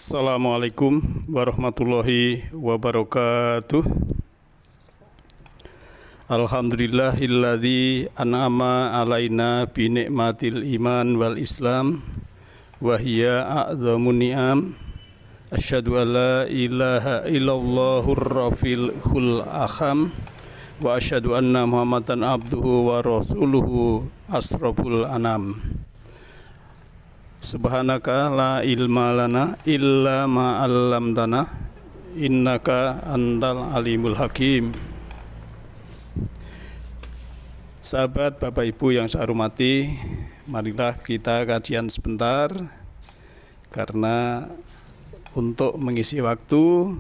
Assalamualaikum warahmatullahi wabarakatuh. Alhamdulillahilladzi an'ama alaina bi ni'matil iman wal islam wa hiya a'dhamun ni'am. Asyhadu an la ilaha illallahur rafiul akham wa asyhadu anna muhammadan abduhu wa rasuluhu asraful anam. Subhanaka la ilma lana illa ma 'allamtana innaka antal alimul hakim. Sahabat Bapak Ibu yang saya hormati, marilah kita kajian sebentar karena untuk mengisi waktu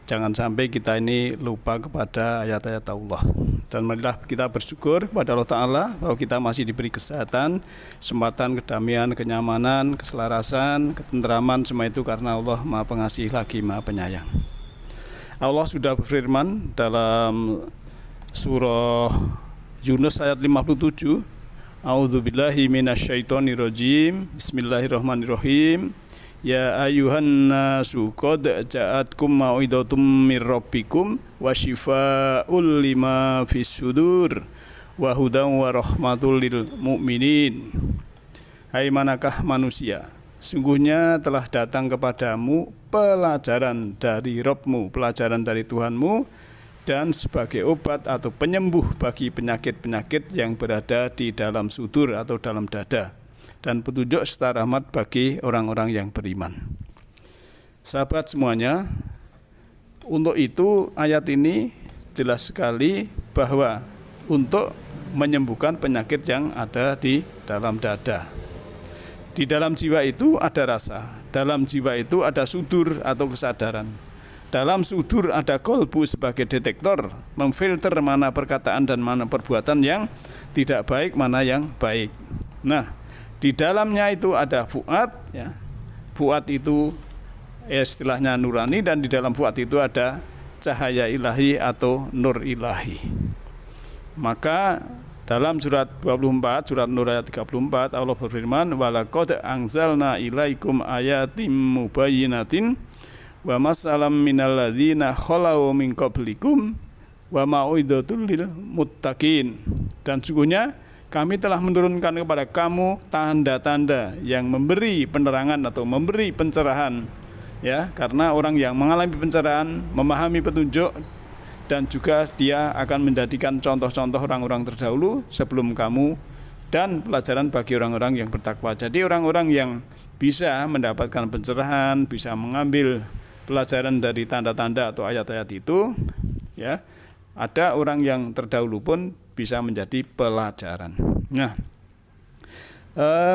jangan sampai kita ini lupa kepada ayat-ayat Allah. Dan marilah kita bersyukur kepada Allah Ta'ala bahwa kita masih diberi kesehatan, kesempatan, kedamaian, kenyamanan, keselarasan, ketentraman, semua itu karena Allah Maha Pengasih lagi Maha Penyayang. Allah sudah berfirman dalam surah Yunus ayat 57, A'udzubillahi minasyaitonirrajim, Bismillahirrahmanirrahim. Ya ayuhan nasu qad ja'atkum mau'idatum mir rabbikum wa shifaa'ul lima fis sudur wa hudan wa rahmatul lil mu'minin. Hai manakah manusia, sungguhnya telah datang kepadamu pelajaran dari Rabbmu, pelajaran dari Tuhanmu, dan sebagai obat atau penyembuh bagi penyakit-penyakit yang berada di dalam sudur atau dalam dada, dan petunjuk serta rahmat bagi orang-orang yang beriman. Sahabat semuanya, untuk itu ayat ini jelas sekali bahwa untuk menyembuhkan penyakit yang ada di dalam dada. Di dalam jiwa itu ada rasa, dalam jiwa itu ada sudur atau kesadaran. Dalam sudur ada kolbu sebagai detektor, memfilter mana perkataan dan mana perbuatan yang tidak baik, mana yang baik. Nah, di dalamnya itu ada fuad, ya. Fuad itu istilahnya nurani, dan di dalam fuad itu ada cahaya ilahi atau nur ilahi. Maka dalam surat 24, surat Nur ayat 34, Allah berfirman, walaqad anzalna ilaikum ayatim mubayyinatin wa masalam minal ladzina khalau min qablikum wa mau'idatul lil muttaqin. Dan sungguhnya kami telah menurunkan kepada kamu tanda-tanda yang memberi penerangan atau memberi pencerahan, ya, karena orang yang mengalami pencerahan memahami petunjuk, dan juga dia akan menjadikan contoh-contoh orang-orang terdahulu sebelum kamu, dan pelajaran bagi orang-orang yang bertakwa. Jadi orang-orang yang bisa mendapatkan pencerahan, bisa mengambil pelajaran dari tanda-tanda atau ayat-ayat itu, ya, ada orang yang terdahulu pun bisa menjadi pelajaran. Nah,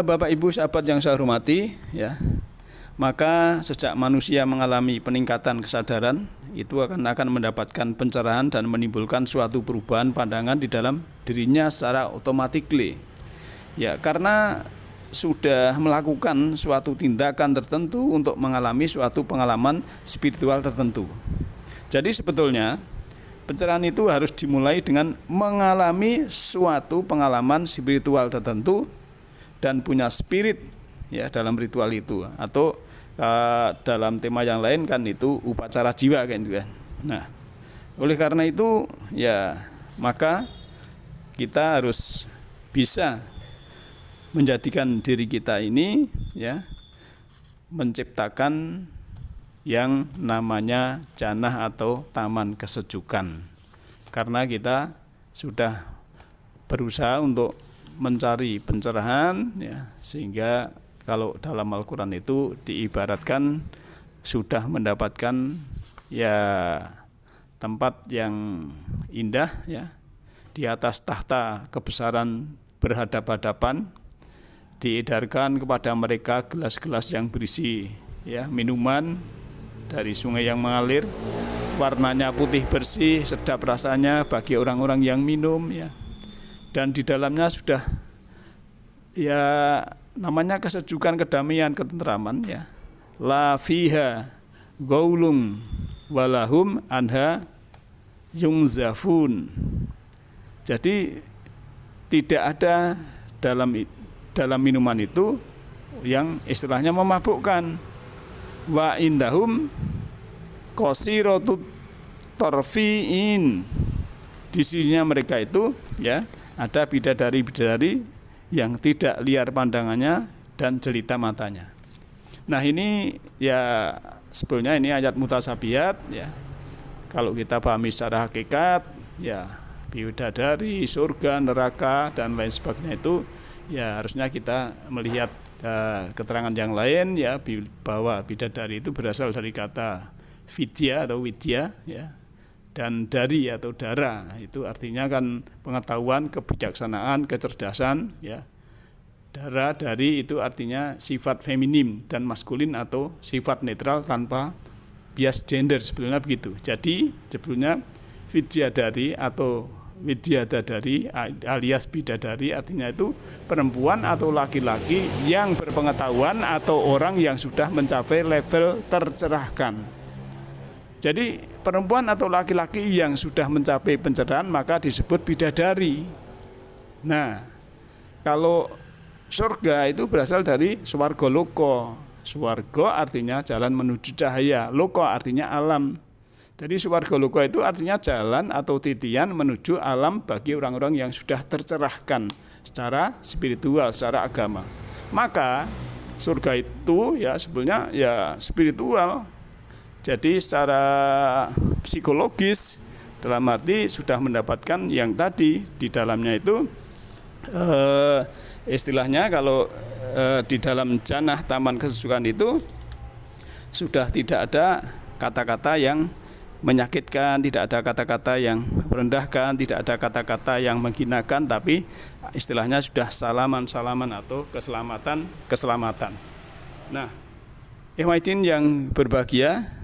Bapak Ibu sahabat yang saya hormati, ya, maka sejak manusia mengalami peningkatan kesadaran, itu akan mendapatkan pencerahan dan menimbulkan suatu perubahan pandangan di dalam dirinya secara otomatis. Ya, karena sudah melakukan suatu tindakan tertentu untuk mengalami suatu pengalaman spiritual tertentu. Jadi sebetulnya pencerahan itu harus dimulai dengan mengalami suatu pengalaman spiritual tertentu dan punya spirit, ya, dalam ritual itu, atau dalam tema yang lain kan itu upacara jiwa kan juga. Nah, oleh karena itu, ya, maka kita harus bisa menjadikan diri kita ini, ya, menciptakan yang namanya jannah atau taman kesejukan. Karena kita sudah berusaha untuk mencari pencerahan, ya, sehingga kalau dalam Al-Quran itu diibaratkan sudah mendapatkan, ya, tempat yang indah, ya, di atas tahta kebesaran berhadap-hadapan, diedarkan kepada mereka gelas-gelas yang berisi, ya, minuman dari sungai yang mengalir, warnanya putih bersih, sedap rasanya bagi orang-orang yang minum, ya. Dan di dalamnya sudah, ya, namanya kesejukan, kedamaian, ketentraman, ya. La fiha gaulum walahum anha yungzafun. Jadi tidak ada dalam minuman itu yang istilahnya memabukkan. wa indahum qasiratut tarfiin. Di sisinya mereka itu ya ada bidadari-bidadari yang tidak liar pandangannya dan jelita matanya. Nah, ini ya sebetulnya ini ayat mutasabiyat ya. Kalau kita pahami secara hakikat ya bidadari, surga, neraka dan lain sebagainya itu ya harusnya kita melihat keterangan yang lain ya bahwa bidadari itu berasal dari kata vidya atau widya ya. Dan dari atau dara itu artinya kan pengetahuan, kebijaksanaan, kecerdasan ya. Dara dari itu artinya sifat feminim dan maskulin atau sifat netral tanpa bias gender, sebetulnya begitu. Jadi sebetulnya widyadari atau widyadadari alias bidadari artinya itu perempuan atau laki-laki yang berpengetahuan atau orang yang sudah mencapai level tercerahkan. Jadi perempuan atau laki-laki yang sudah mencapai pencerahan maka disebut bidadari. Nah, kalau surga itu berasal dari swarga loko. Swarga artinya jalan menuju cahaya, loko artinya alam. Jadi swarga loko itu artinya jalan atau titian menuju alam bagi orang-orang yang sudah tercerahkan secara spiritual, secara agama. Maka surga itu ya sebenarnya ya spiritual. Jadi secara psikologis dalam arti sudah mendapatkan yang tadi di dalamnya itu istilahnya kalau di dalam jannah taman kesejukan itu sudah tidak ada kata-kata yang menyakitkan, tidak ada kata-kata yang merendahkan, tidak ada kata-kata yang menghinakan, tapi istilahnya sudah salaman-salaman atau keselamatan. Nah, ikhwatin yang berbahagia,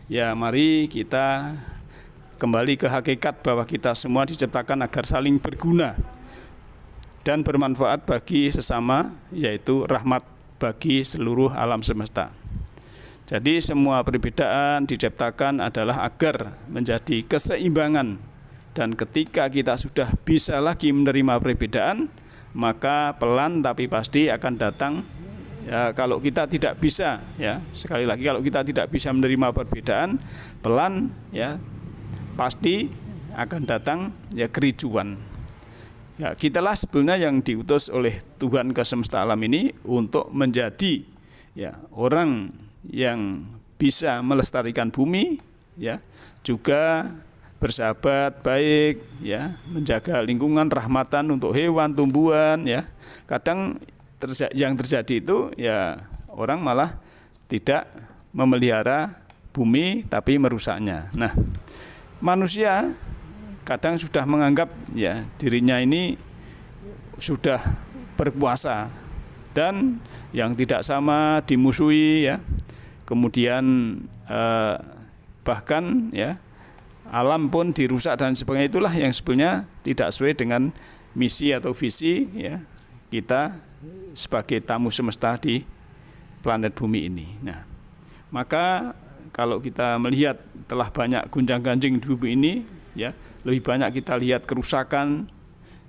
ya mari kita kembali ke hakikat bahwa kita semua diciptakan agar saling berguna dan bermanfaat bagi sesama, yaitu rahmat bagi seluruh alam semesta. Jadi semua perbedaan diciptakan adalah agar menjadi keseimbangan, dan ketika kita sudah bisa lagi menerima perbedaan, maka pelan tapi pasti akan datang. Ya, kalau kita tidak bisa, ya sekali lagi kalau kita tidak bisa menerima perbedaan, pelan ya pasti akan datang ya kericuan. Ya, kitalah sebenarnya yang diutus oleh Tuhan ke semesta alam ini untuk menjadi ya orang yang bisa melestarikan bumi, ya juga bersahabat baik, ya menjaga lingkungan, rahmatan untuk hewan, tumbuhan, ya. Kadang yang terjadi itu ya orang malah tidak memelihara bumi tapi merusaknya. Nah, manusia kadang sudah menganggap ya dirinya ini sudah berkuasa dan yang tidak sama dimusuhi ya. Kemudian bahkan ya alam pun dirusak dan sebagainya, itulah yang sebenarnya tidak sesuai dengan misi atau visi ya kita sebagai tamu semesta di planet bumi ini. Nah, maka kalau kita melihat telah banyak gunjang-ganjing di bumi ini, ya lebih banyak kita lihat kerusakan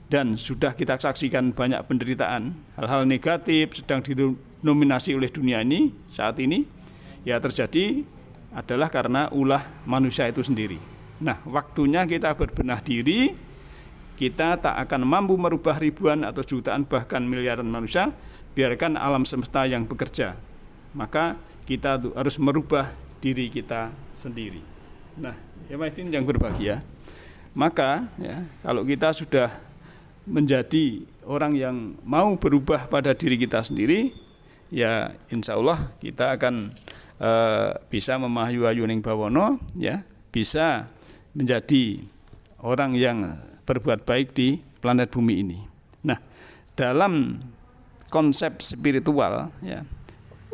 dan sudah kita saksikan banyak penderitaan, hal-hal negatif sedang didominasi oleh dunia ini saat ini, ya terjadi adalah karena ulah manusia itu sendiri. Nah, waktunya kita berbenah diri. Kita tak akan mampu merubah ribuan atau jutaan bahkan miliaran manusia, biarkan alam semesta yang bekerja. Maka kita harus merubah diri kita sendiri. Nah, yang berbahagia. Maka ya, kalau kita sudah menjadi orang yang mau berubah pada diri kita sendiri, ya insya Allah kita akan bisa memahayu ning bawono, ya bisa menjadi orang yang berbuat baik di planet bumi ini. Nah, dalam konsep spiritual ya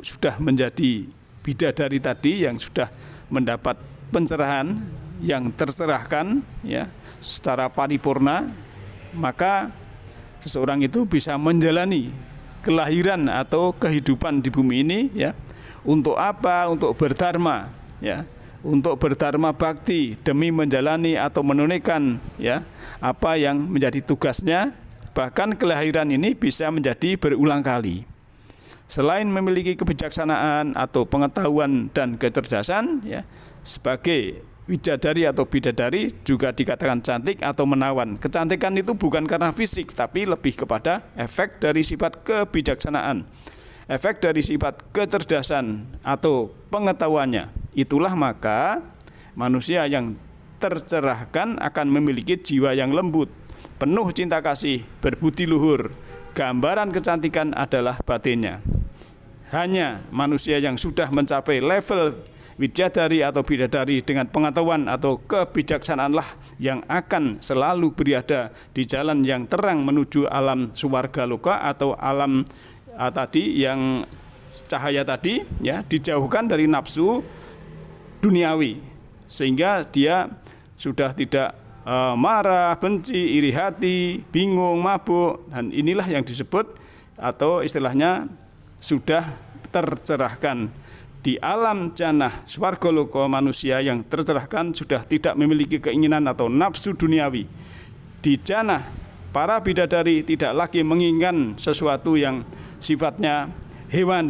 sudah menjadi bidadari tadi yang sudah mendapat pencerahan yang tercerahkan ya secara paripurna, maka seseorang itu bisa menjalani kelahiran atau kehidupan di bumi ini ya untuk apa? Untuk berdharma ya. Untuk berdharma bakti demi menjalani atau menunaikan ya apa yang menjadi tugasnya, bahkan kelahiran ini bisa menjadi berulang kali. selain memiliki kebijaksanaan atau pengetahuan dan kecerdasan, ya, sebagai widadari atau bidadari juga dikatakan cantik atau menawan. Kecantikan itu bukan karena fisik, tapi lebih kepada efek dari sifat kebijaksanaan, efek dari sifat kecerdasan atau pengetahuannya. Itulah maka manusia yang tercerahkan akan memiliki jiwa yang lembut, penuh cinta kasih, berbudi luhur. Gambaran kecantikan adalah batinnya. Hanya manusia yang sudah mencapai level widadari atau bidadari dengan pengetahuan atau kebijaksanaanlah yang akan selalu berada di jalan yang terang menuju alam swarga loka atau alam tadi yang cahaya tadi, ya, dijauhkan dari nafsu duniawi, sehingga dia sudah tidak marah, benci, iri hati, bingung, mabuk, dan inilah yang disebut atau istilahnya sudah tercerahkan. Di alam jannah swarga loka, manusia yang tercerahkan sudah tidak memiliki keinginan atau nafsu duniawi. Di jannah para bidadari tidak lagi menginginkan sesuatu yang sifatnya hewani.